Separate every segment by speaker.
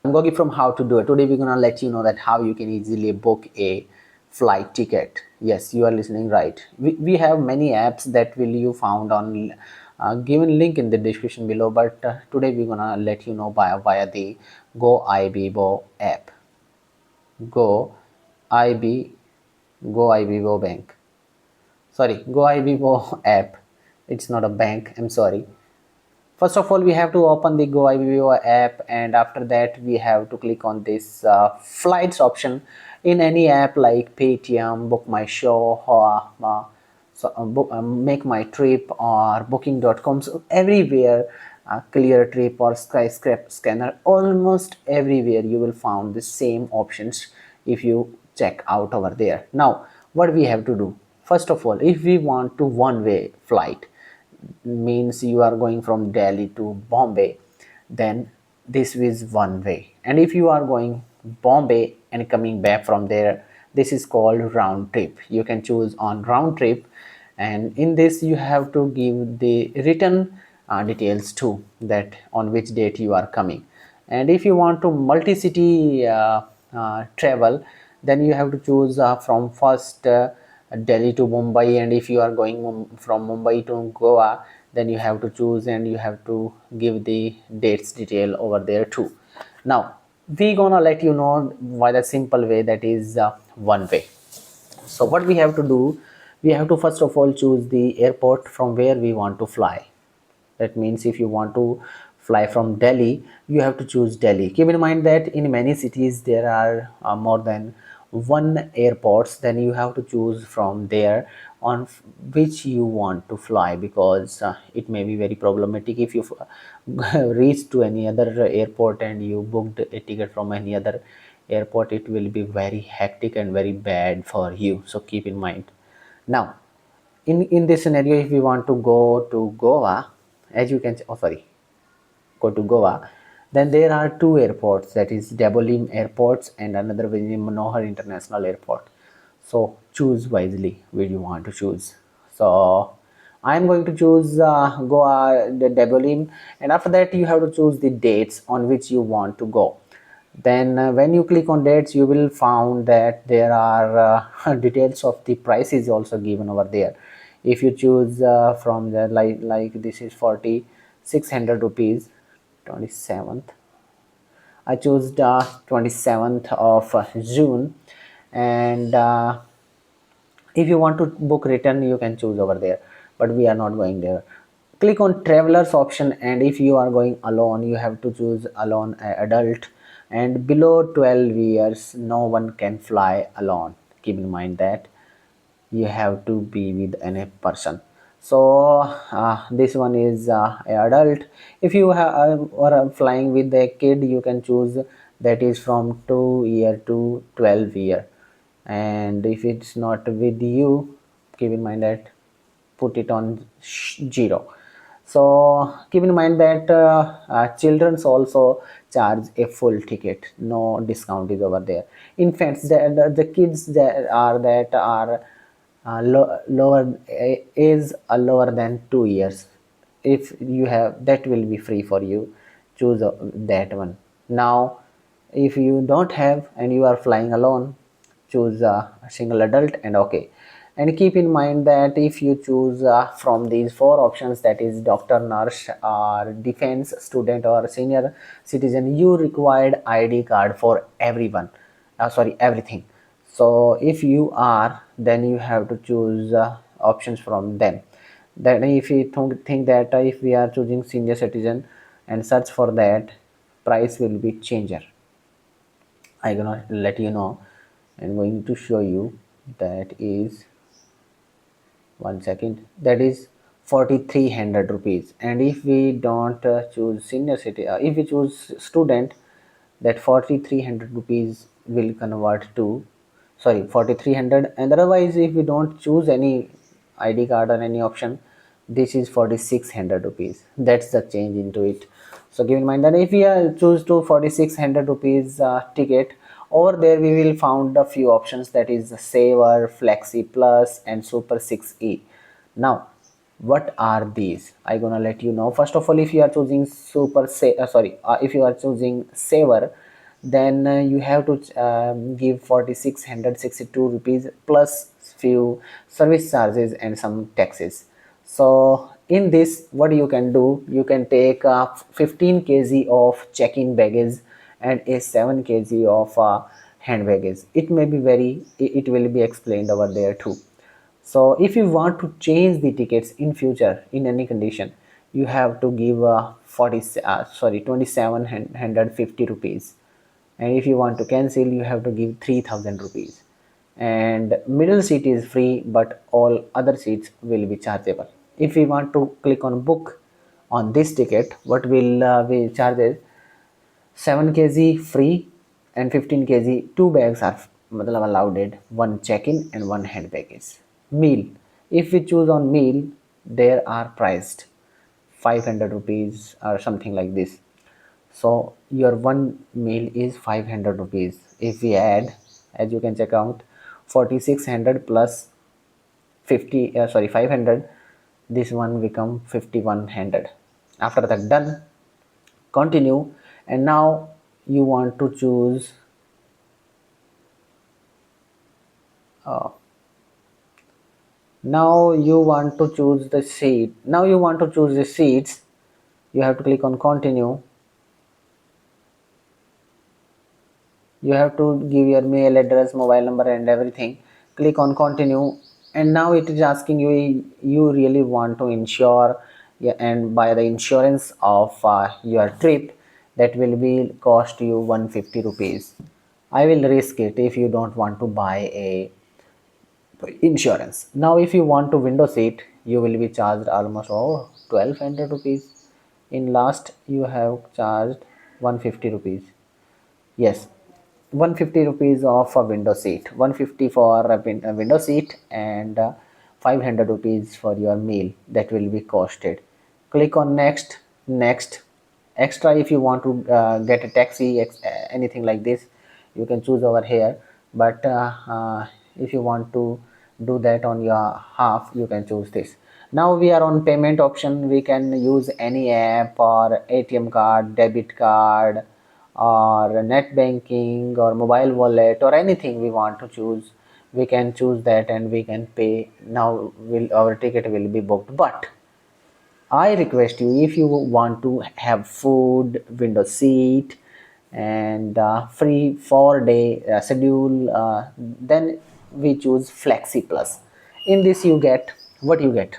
Speaker 1: I'm Gogi from How to Do It. Today we're gonna let you know that how you can easily book a flight ticket. Yes, you are listening right. We have many apps that will you found on given link in the description below. But today we're gonna let you know via the Go Ibibo app. Go IB Go Ibibo Bank. Sorry, Go Ibibo app. It's not a bank. I'm sorry. First of all, we have to open the Go IBBO app, and after that we have to click on this flights option in any app like Paytm, Book My Show, or Make My Trip or Booking.com. So everywhere, Clear Trip or Skyscraper Scanner, almost everywhere you will find the same options if you check out over there. Now, what we have to do? First of all, if we want to one-way flight, means you are going from Delhi to Bombay, then this is one way. And if you are going Bombay and coming back from there, this is called round trip. You can choose on round trip, and in this you have to give the written details too, that on which date you are coming. And if you want to multi-city travel, then you have to choose from first Delhi to Mumbai, and if you are going from Mumbai to Goa, then you have to choose and you have to give the dates detail over there too. Now we gonna let you know by the simple way, that is one way. So what we have to do, we have to first of all choose the airport from where we want to fly. That means if you want to fly from Delhi, you have to choose Delhi. Keep in mind that in many cities there are more than one airports. Then you have to choose from there on which you want to fly, because it may be very problematic if you reach to any other airport and you booked a ticket from any other airport. It will be very hectic and very bad for you, so keep in mind. Now in this scenario, if we want to go to Goa, as you can, oh sorry, go to Goa, then there are two airports, that is Dabolim airports and another is Manohar International Airport. So choose wisely where you want to choose. So I am going to choose Goa, the Dabolim, and after that you have to choose the dates on which you want to go. Then when you click on dates, you will found that there are details of the prices also given over there. If you choose from the like this is 4600 rupees, 27th, I chose the 27th of June. And if you want to book return, you can choose over there, but we are not going there. Click on travelers option, and if you are going alone, you have to choose alone adult, and below 12 years no one can fly alone. Keep in mind that you have to be with any person. So this one is adult. If you are flying with a kid, you can choose, that is from 2 year to 12 year. And if it's not with you, keep in mind that put it on 0. So keep in mind that children's also charge a full ticket, no discount is over there. In fact, the kids that are lower is lower than 2 years, if you have, that will be free for you. Choose that one. Now if you don't have and you are flying alone, choose a single adult and okay. And keep in mind that if you choose from these four options, that is doctor, nurse or defense, student or senior citizen, you required ID card for everyone, sorry, everything. So if you are, then you have to choose options from them. Then if you think that if we are choosing senior citizen and search for that, price will be changer. I gonna let you know. I'm going to show you, that is, one second, that is 4300 rupees. And if we don't choose senior city, if we choose student, that 4300 rupees will convert to, sorry, 4300. And otherwise if we don't choose any ID card or any option, this is 4600 rupees. That's the change into it. So keep in mind that if we choose to 4600 rupees ticket, over there we will found a few options, that is Saver, Flexi Plus and Super 6e. Now what are these? I gonna let you know. First of all, if you are choosing if you are choosing Saver, then you have to give 4662 rupees plus few service charges and some taxes. So in this, what you can do, you can take 15 kg of check-in baggage and a 7 kg of hand baggage. It may be it will be explained over there too. So if you want to change the tickets in future in any condition, you have to give 2750 rupees, and if you want to cancel, you have to give 3000 rupees. And middle seat is free, but all other seats will be chargeable. If we want to click on book on this ticket, what will be charges? 7 kg free and 15 kg. Two bags are matlab allowed, one check-in and one hand baggage. Meal, if we choose on meal, there are priced 500 rupees or something like this. So your one meal is 500 rupees. If we add, as you can check out, 4600 plus 500, this one become 5100. After that, done, continue. And now you want to choose uh, now you want to choose the seat. Now you want to choose the seats. You have to click on continue. You have to give your mail address, mobile number and everything. Click on continue, and now it is asking you, you really want to insure, yeah, and buy the insurance of your trip. That will be cost you 150 rupees. I will risk it if you don't want to buy a insurance. Now if you want to window seat, you will be charged almost 1200 rupees. In last you have charged 150 rupees. Yes, 150 rupees of a window seat, 150 for a window seat, and 500 rupees for your meal. That will be costed. Click on next. Next, extra, if you want to get a taxi, anything like this, you can choose over here. But if you want to do that on your half, you can choose this. Now we are on payment option. We can use any app or ATM card, debit card, or net banking or mobile wallet, or anything we want to choose. We can choose that and we can pay. Now our ticket will be booked. But I request you, if you want to have food, window seat, and free 4 day schedule, then we choose Flexi Plus. In this, you get what you get.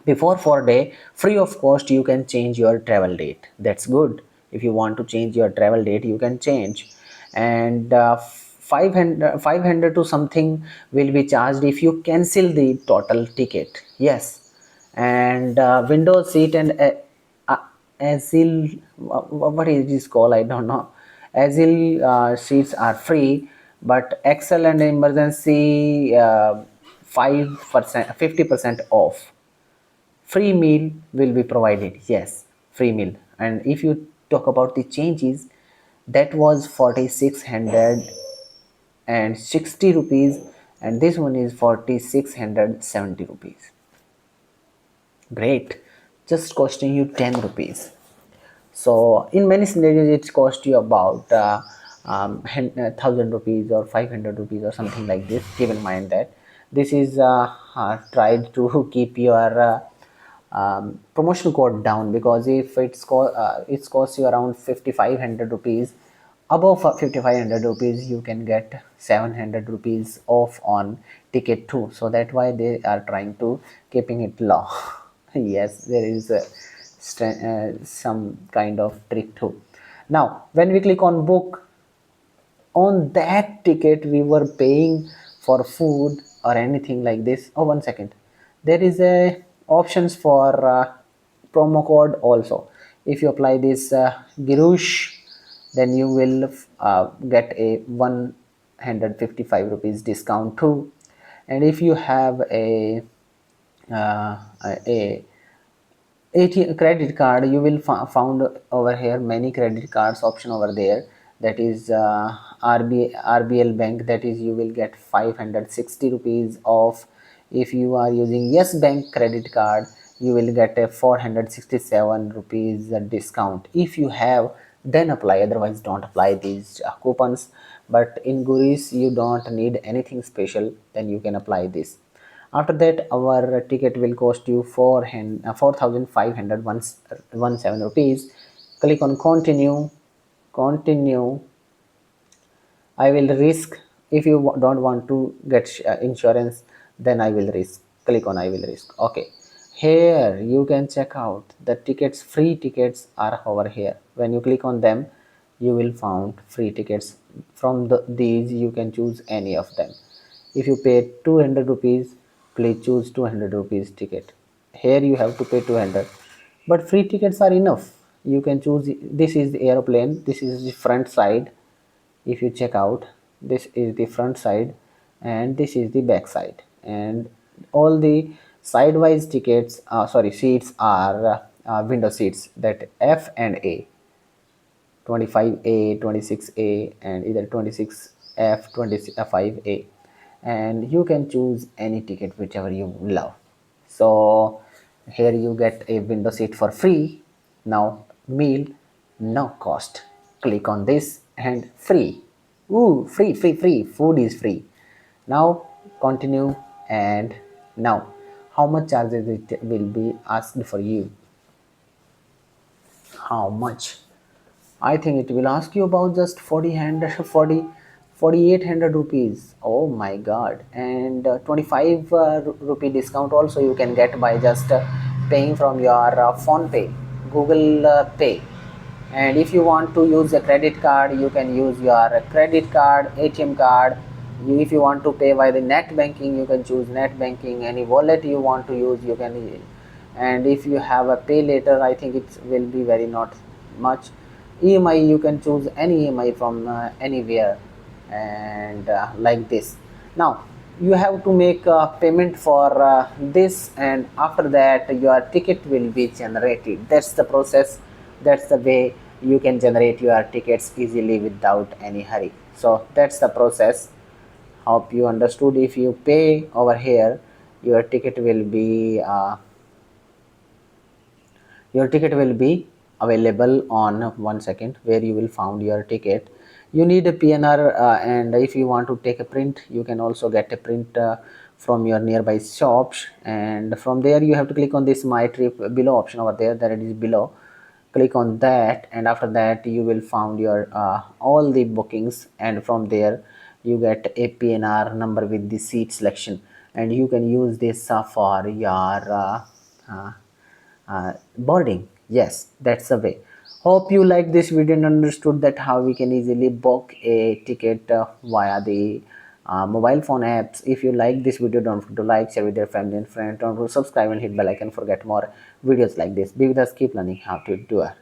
Speaker 1: Before 4 day, free of cost, you can change your travel date. That's good. If you want to change your travel date, you can change. And 500 to something will be charged if you cancel the total ticket. Yes. And window seat and uh, asil, what is this called, I don't know. Asil seats are free, but excel and emergency 5% 50% off. Free meal will be provided. Yes, free meal. And if you talk about the changes, that was 4660 rupees, and this one is 4670 rupees. Great, just costing you 10 rupees. So in many scenarios it cost you about 1000 rupees or 500 rupees or something like this. Keep in mind that this is tried to keep your promotion code down, because if it's cost you around 5500 rupees, above 5500 rupees you can get 700 rupees off on ticket too. So that's why they are trying to keeping it low. Yes, there is some kind of trick too. Now when we click on book, on that ticket we were paying for food or anything like this. Oh, one second, there is a options for promo code also. If you apply this Girush, then you will get a 155 rupees discount too. And if you have uh, a ATM credit card, you will found over here many credit cards option over there. That is RBL Bank. That is, you will get 560 rupees off. If you are using Yes Bank credit card, you will get a 467 rupees discount. If you have then apply, otherwise don't apply these coupons. But in Guris you don't need anything special, then you can apply this. After that our ticket will cost you 4,517 rupees. Click on continue. Continue. I will risk. If you don't want to get insurance, then I will risk. Click on I will risk. Okay. Here you can check out the tickets. Free tickets are over here. When you click on them, you will find free tickets. From these you can choose any of them. If you pay 200 rupees, please choose 200 rupees ticket. Here you have to pay 200, but free tickets are enough. You can choose. This is the aeroplane. This is the front side. If you check out, this is the front side and this is the back side, and all the sidewise tickets, sorry, seats are window seats, that F and A, 25A, 26A, and either 26F, 25A, and you can choose any ticket whichever you love. So here you get a window seat for free. Now meal, no cost. Click on this and free. Ooh, free, free, free. Food is free. Now continue, and now how much charges it will be asked for you? How much? I think it will ask you about just 4,800 rupees. Oh my god. And 25 rupee discount also you can get by just paying from your phone pay, Google Pay. And if you want to use a credit card, you can use your credit card, ATM card. If you want to pay by the net banking, you can choose net banking. Any wallet you want to use, you can. And if you have a pay later, I think it will be very not much. EMI, you can choose any EMI from anywhere, and like this. Now you have to make a payment for this, and after that your ticket will be generated. That's the process. That's the way you can generate your tickets easily without any hurry. So that's the process. Hope you understood. If you pay over here, your ticket will be available on 1 second, where you will found your ticket. You need a PNR, and if you want to take a print, you can also get a print from your nearby shops, and from there you have to click on this my trip below option over there, that it is below. Click on that, and after that you will found your all the bookings, and from there you get a PNR number with the seat selection, and you can use this for your uh, boarding. Yes, that's the way. Hope you like this video and understood that how we can easily book a ticket via the mobile phone apps. If you like this video, don't forget to like, share with your family and friends. Don't forget to subscribe and hit bell icon for get more videos like this. Be with us, keep learning how to do it.